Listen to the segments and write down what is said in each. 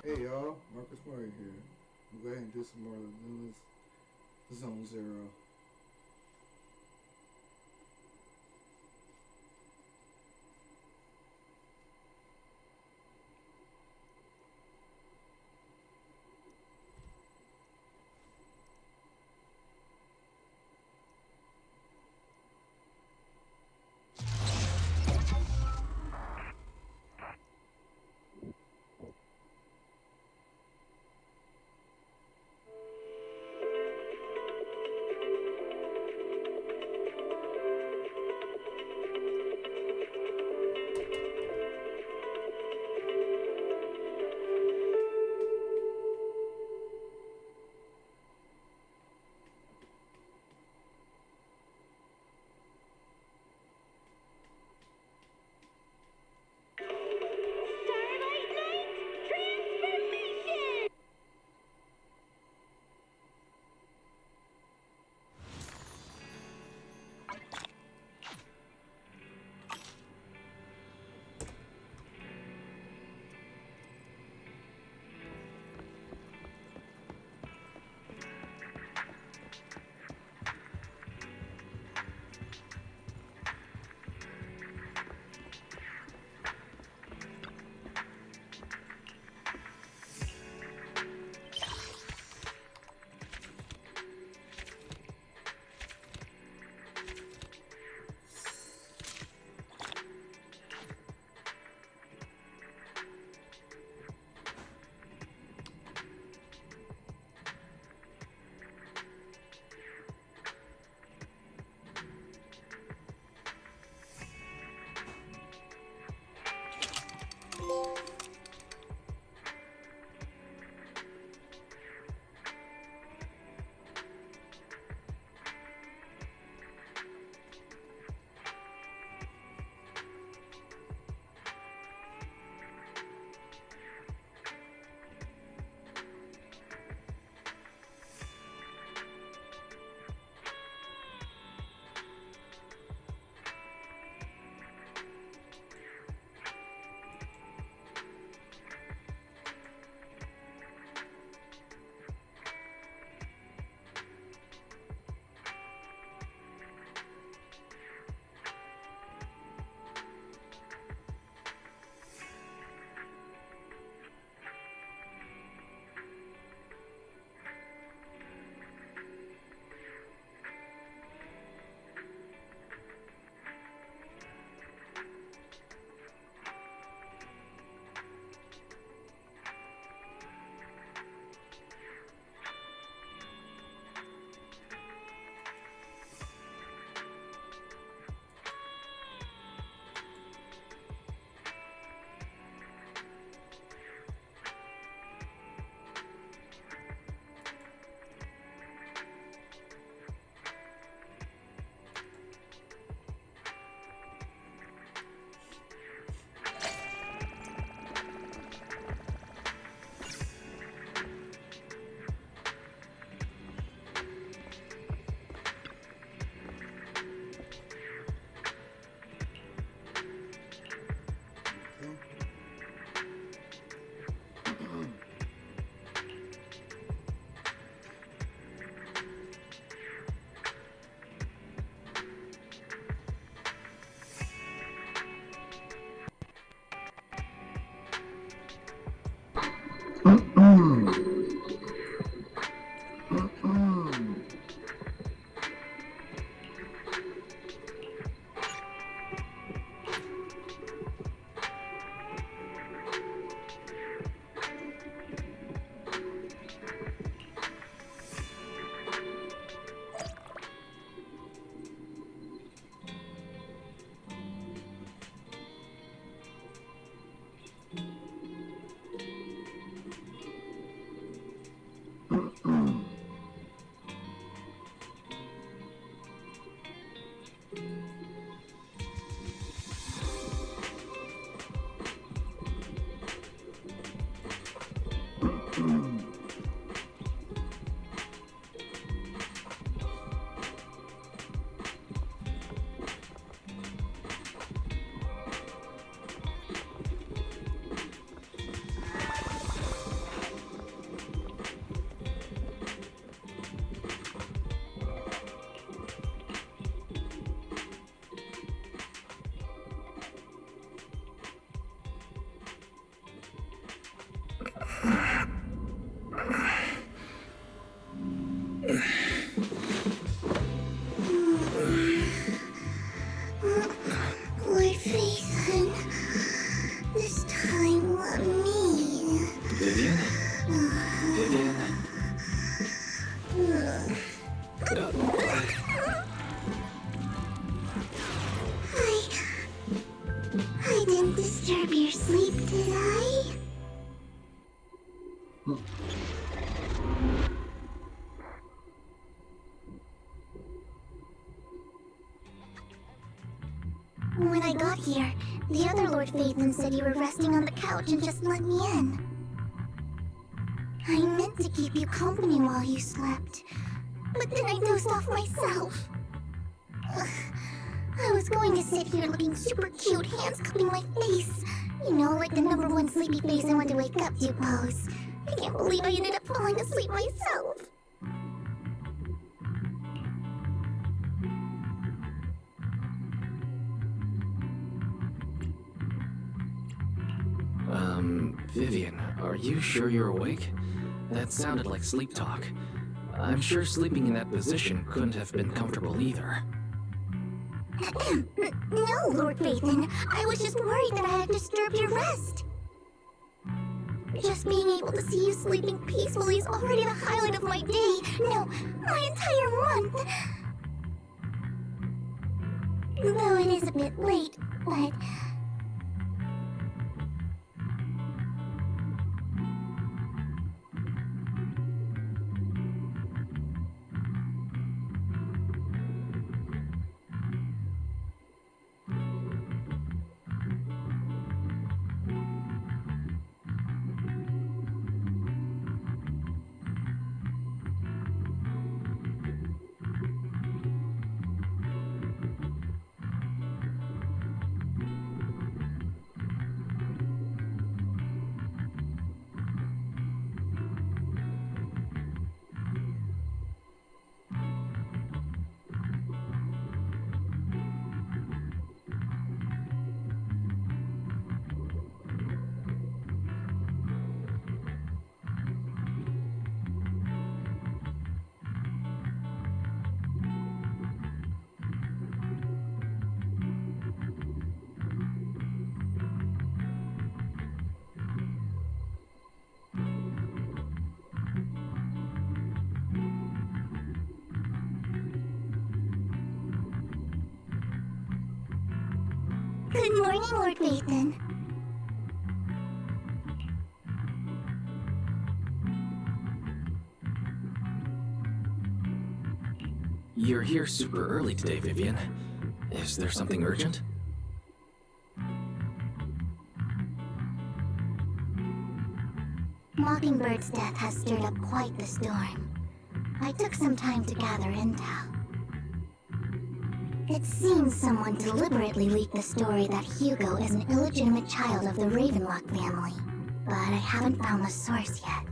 Hey y'all, Marcus Murray here. We'll go ahead and do some more Zenless Zone Zero. When I got here, the other Lord Phaethon said you were resting on the couch and just let me in. I meant to keep you company while you slept, but then I dozed off myself. Ugh. I was going to sit here looking super cute, hands cupping my face. You know, like the #1 sleepy face I want to wake up to pose. I can't believe I ended up falling asleep myself. Vivian, are you sure you're awake? That sounded like sleep talk. I'm sure sleeping in that position couldn't have been comfortable either. No, Lord Phaethon. I was just worried that I had disturbed your rest. Just being able to see you sleeping peacefully is already the highlight of my day. No, my entire month. Though it is a bit late, but... Good morning, Lord Phaethon. You're here super early today, Vivian. Is there something urgent? Mockingbird's death has stirred up quite the storm. I took some time to gather intel. It seems someone deliberately leaked the story that Hugo is an illegitimate child of the Ravenlock family, but I haven't found the source yet.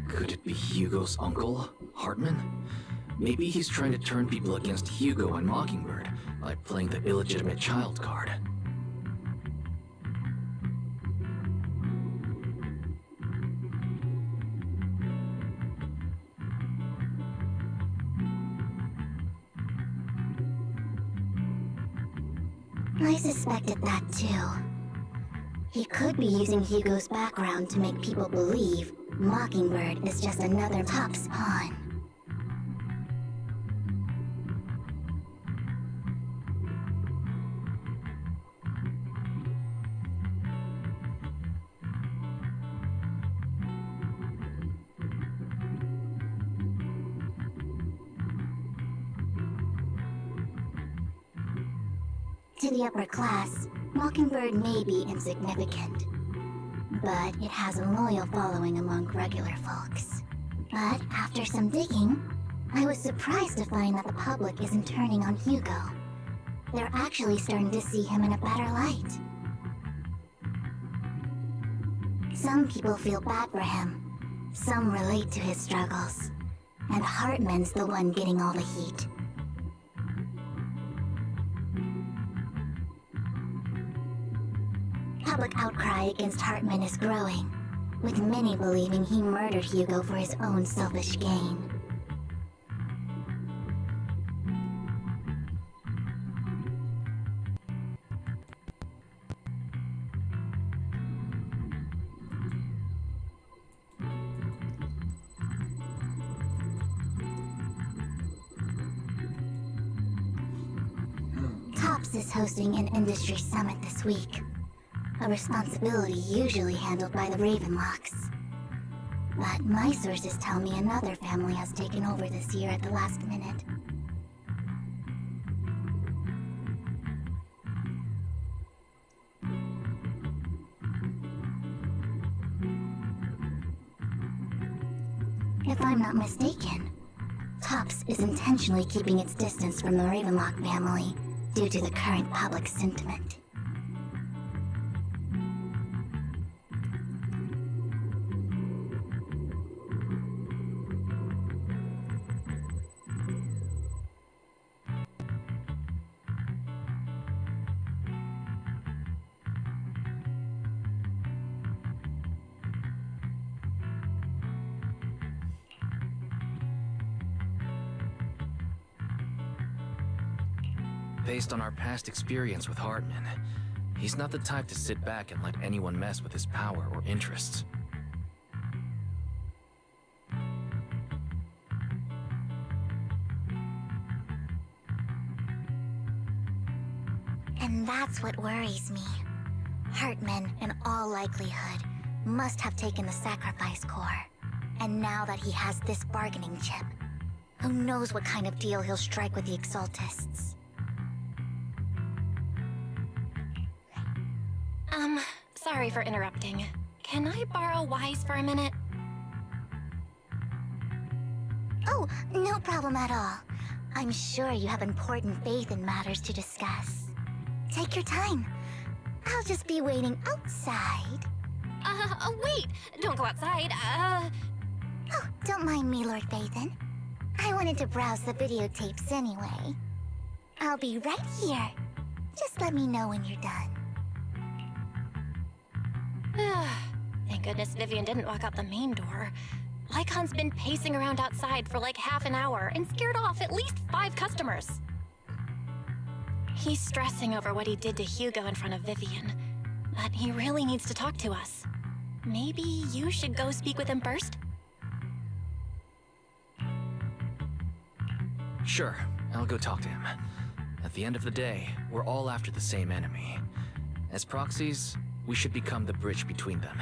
Could it be Hugo's uncle, Hartman? Maybe he's trying to turn people against Hugo and Mockingbird by playing the illegitimate child card. I suspected that too. He could be using Hugo's background to make people believe Mockingbird is just another Top's pawn. To the upper class, Mockingbird may be insignificant, but it has a loyal following among regular folks. But after some digging, I was surprised to find that the public isn't turning on Hugo. They're actually starting to see him in a better light. Some people feel bad for him, some relate to his struggles, and Hartman's the one getting all the heat. Public outcry against Hartman is growing, with many believing he murdered Hugo for his own selfish gain. TOPS is hosting an industry summit this week, a responsibility usually handled by the Ravenlocks. But my sources tell me another family has taken over this year at the last minute. If I'm not mistaken, TOPS is intentionally keeping its distance from the Ravenlock family due to the current public sentiment. Based on our past experience with Hartman, he's not the type to sit back and let anyone mess with his power or interests. And that's what worries me. Hartman, in all likelihood, must have taken the sacrifice core. And now that he has this bargaining chip, who knows what kind of deal he'll strike with the Exaltists. Sorry for interrupting. Can I borrow Wise for a minute? Oh, no problem at all. I'm sure you have important faith in matters to discuss. Take your time. I'll just be waiting outside. Wait! Don't go outside, Oh, don't mind me, Lord Phaethon. I wanted to browse the videotapes anyway. I'll be right here. Just let me know when you're done. Thank goodness Vivian didn't walk out the main door. Lycon's been pacing around outside for like half an hour and scared off at least 5 customers. He's stressing over what he did to Hugo in front of Vivian, but he really needs to talk to us. Maybe you should go speak with him first? Sure, I'll go talk to him. At the end of the day, we're all after the same enemy. As proxies, we should become the bridge between them.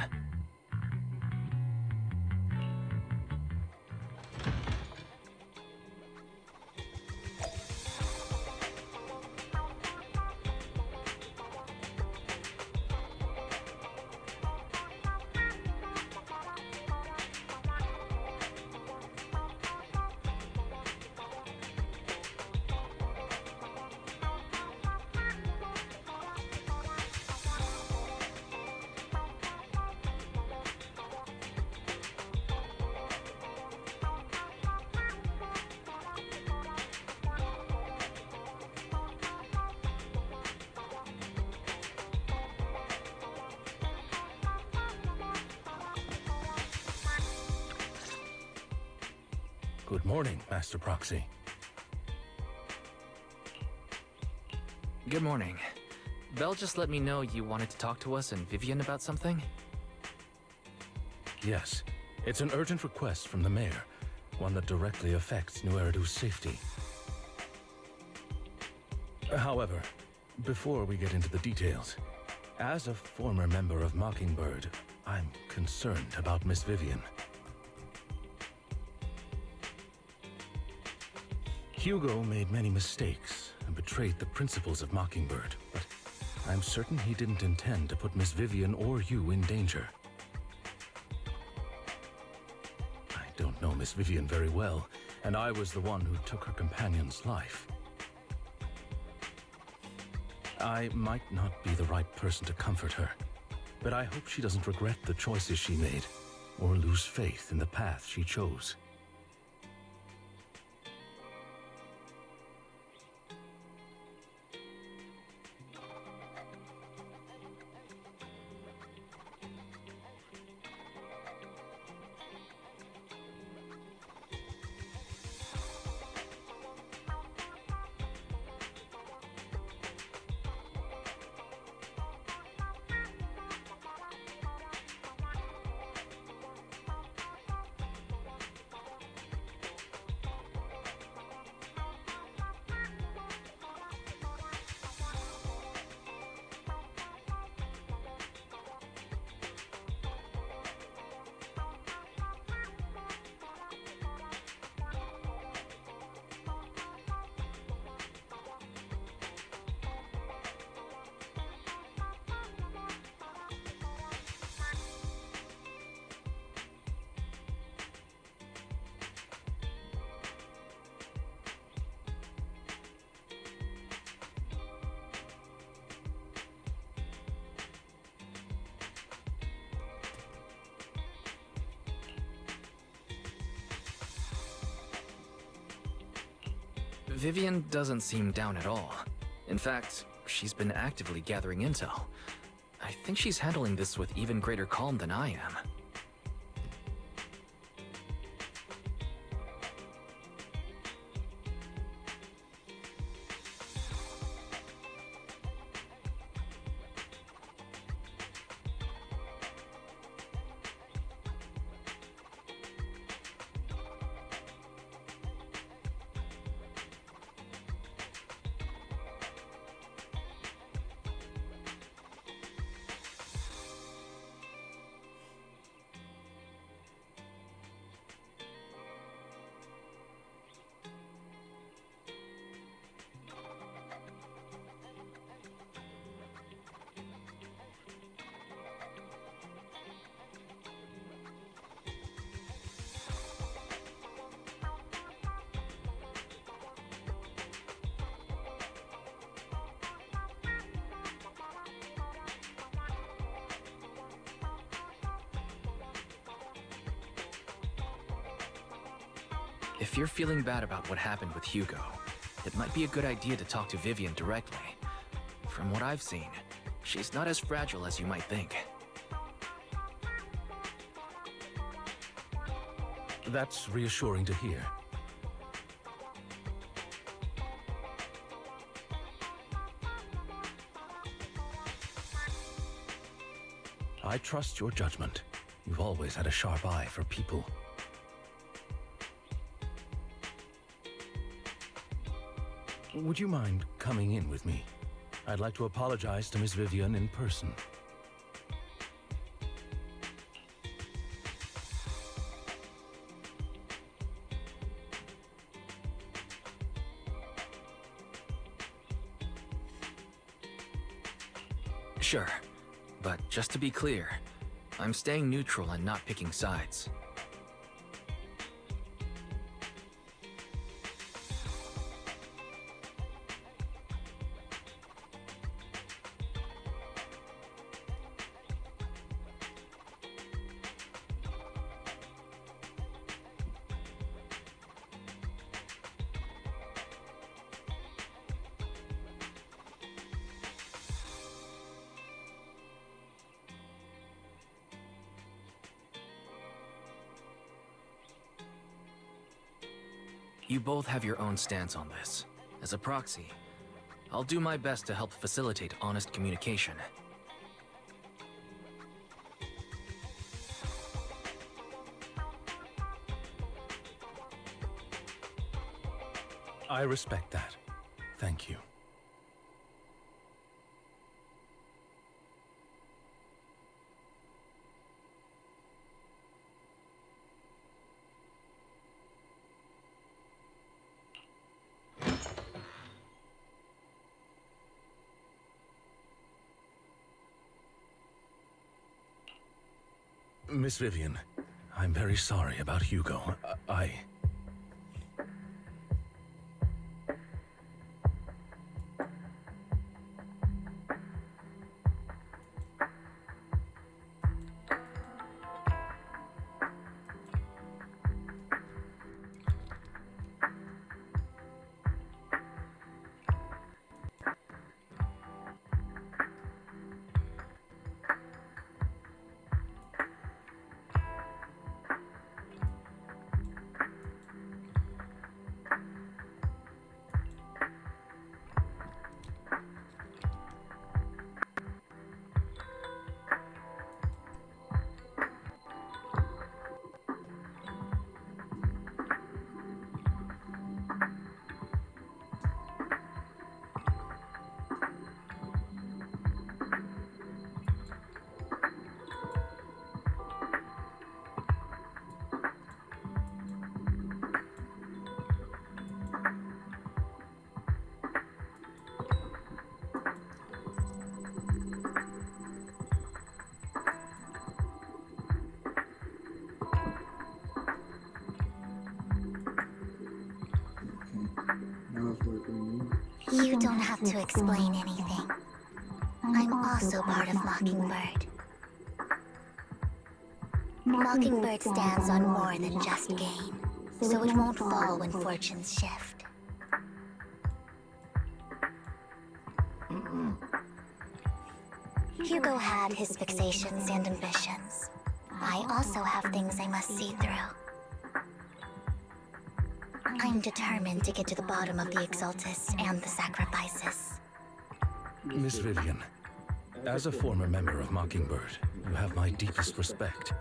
Good morning, Master Proxy. Good morning. Belle just let me know you wanted to talk to us and Vivian about something? Yes, it's an urgent request from the mayor, one that directly affects New Eridu's safety. However, before we get into the details, as a former member of Mockingbird, I'm concerned about Miss Vivian. Hugo made many mistakes and betrayed the principles of Mockingbird, but I'm certain he didn't intend to put Miss Vivian or you in danger. I don't know Miss Vivian very well, and I was the one who took her companion's life. I might not be the right person to comfort her, but I hope she doesn't regret the choices she made, or lose faith in the path she chose. Vivian doesn't seem down at all. In fact, she's been actively gathering intel. I think she's handling this with even greater calm than I am. If you're feeling bad about what happened with Hugo, it might be a good idea to talk to Vivian directly. From what I've seen, she's not as fragile as you might think. That's reassuring to hear. I trust your judgment. You've always had a sharp eye for people. Would you mind coming in with me? I'd like to apologize to Miss Vivian in person. Sure, but just to be clear, I'm staying neutral and not picking sides. You both have your own stance on this. As a proxy, I'll do my best to help facilitate honest communication. I respect that. Thank you. Miss Vivian, I'm very sorry about Hugo. You don't have to explain anything. I'm also part of Mockingbird. Mockingbird stands on more than just gain, so it won't fall when fortunes shift. Hugo had his fixations and ambitions. I also have things I must see through. I'm determined to get to the bottom of the Exaltists and the sacrifices. Miss Vivian, as a former member of Mockingbird, you have my deepest respect.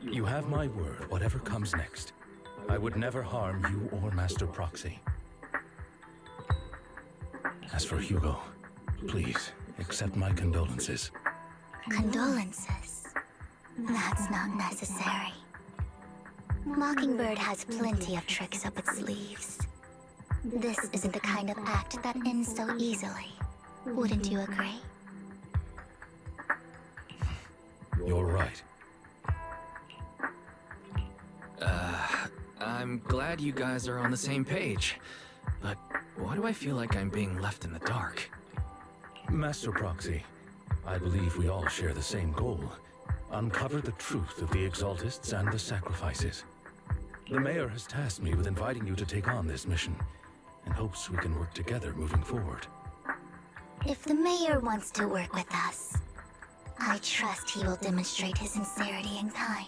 You have my word, whatever comes next. I would never harm you or Master Proxy. As for Hugo, please, accept my condolences. Condolences? That's not necessary. Mockingbird has plenty of tricks up its sleeves. This isn't the kind of act that ends so easily. Wouldn't you agree? You're right. I'm glad you guys are on the same page. But why do I feel like I'm being left in the dark? Master Proxy, I believe we all share the same goal. Uncover the truth of the Exaltists and the sacrifices. The Mayor has tasked me with inviting you to take on this mission, and hopes we can work together moving forward. If the Mayor wants to work with us, I trust he will demonstrate his sincerity in kind.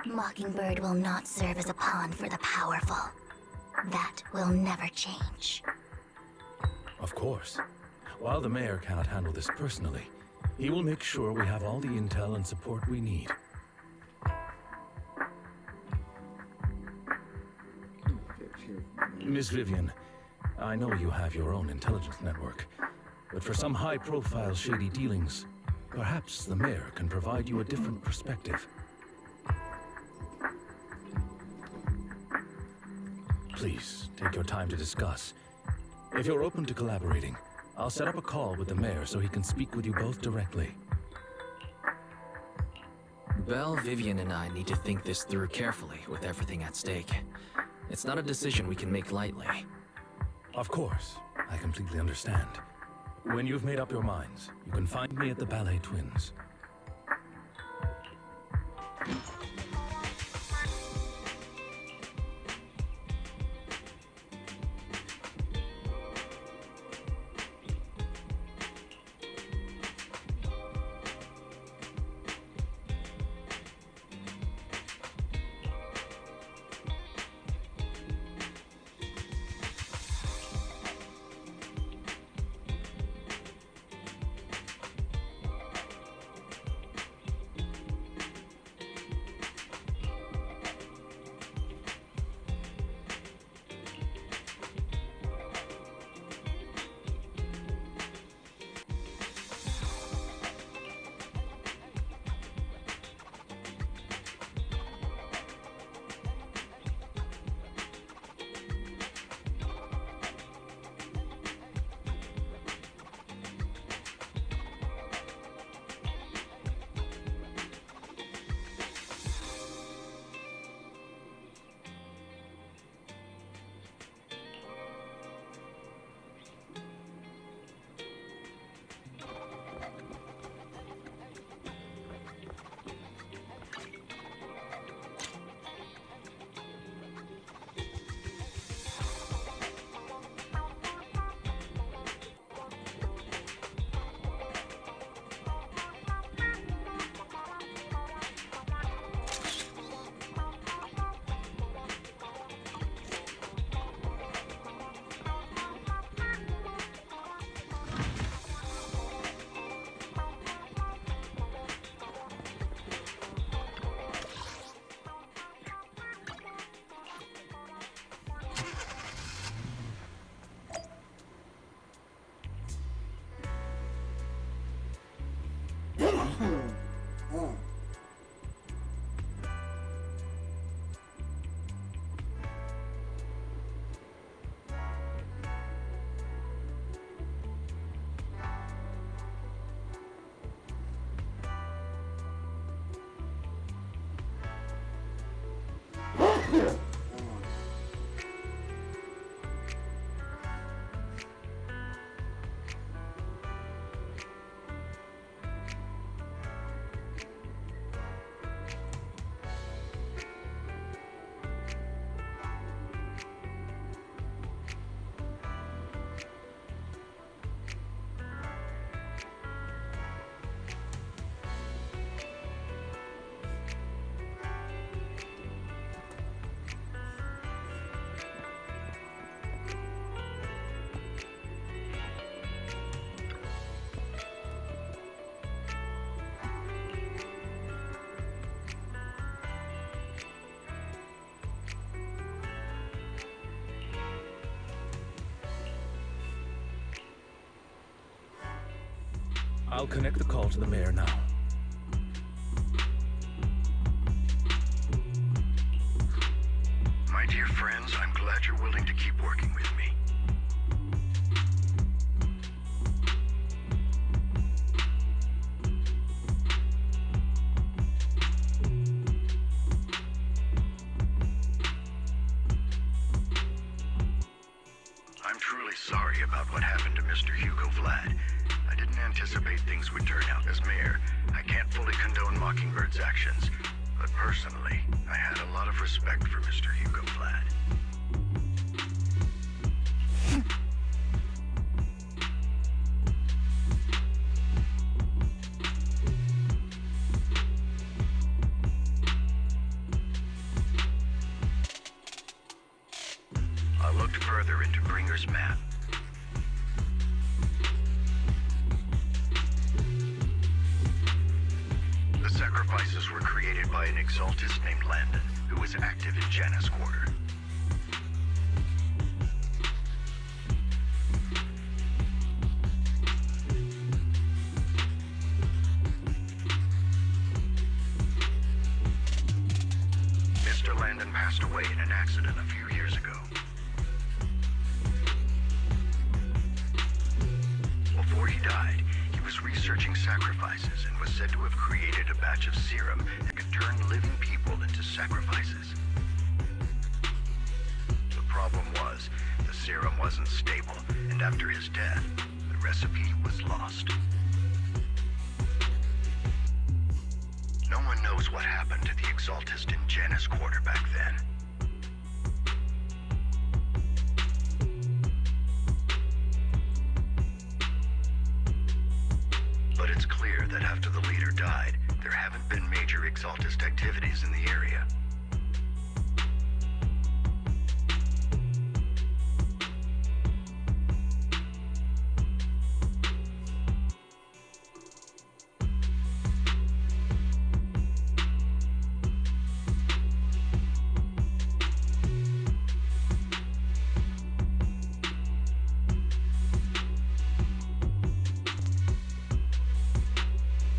Mockingbird will not serve as a pawn for the powerful. That will never change. Of course. While the Mayor cannot handle this personally, he will make sure we have all the intel and support we need. Miss Vivian, I know you have your own intelligence network, but for some high-profile shady dealings, perhaps the Mayor can provide you a different perspective. Please, take your time to discuss. If you're open to collaborating, I'll set up a call with the Mayor so he can speak with you both directly. Belle, Vivian, and I need to think this through carefully with everything at stake. It's not a decision we can make lightly. Of course, I completely understand. When you've made up your minds, you can find me at the Ballet Twins. I'll connect the call to the mayor now. My dear friends, I'm glad you're willing to keep working with me. I'm truly sorry about what happened to Mr. Hugo Vlad. I didn't anticipate things would turn out. As mayor, I can't fully condone Mockingbird's actions, but personally, I had a lot of respect for Mr. Hugo Vlad. I looked further into Bringer's map. The sacrifices were created by an exaltist named Landon, who was active in Janus Quarter. Mr. Landon passed away in an accident a few years ago. Before he died, he was researching sacrifices and was said to have created a batch of serum that could turn living people into sacrifices. The problem was, the serum wasn't stable, and after his death, the recipe was lost. No one knows what happened to the exaltist in Janus Quarter back then. But it's clear that after the leader died, there haven't been major exaltist activities in the area.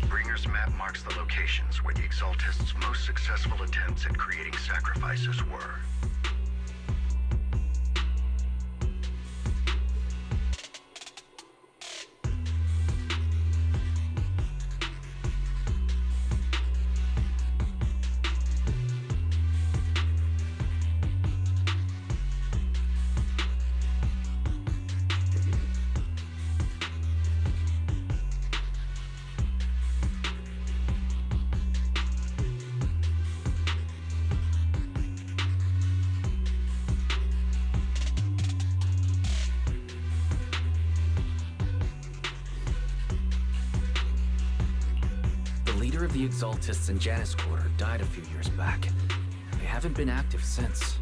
Bringer's map marks the locations where the exaltists' most successful attempts at creating sacrifices were. The leader of the Exaltists in Janus Quarter died a few years back. They haven't been active since.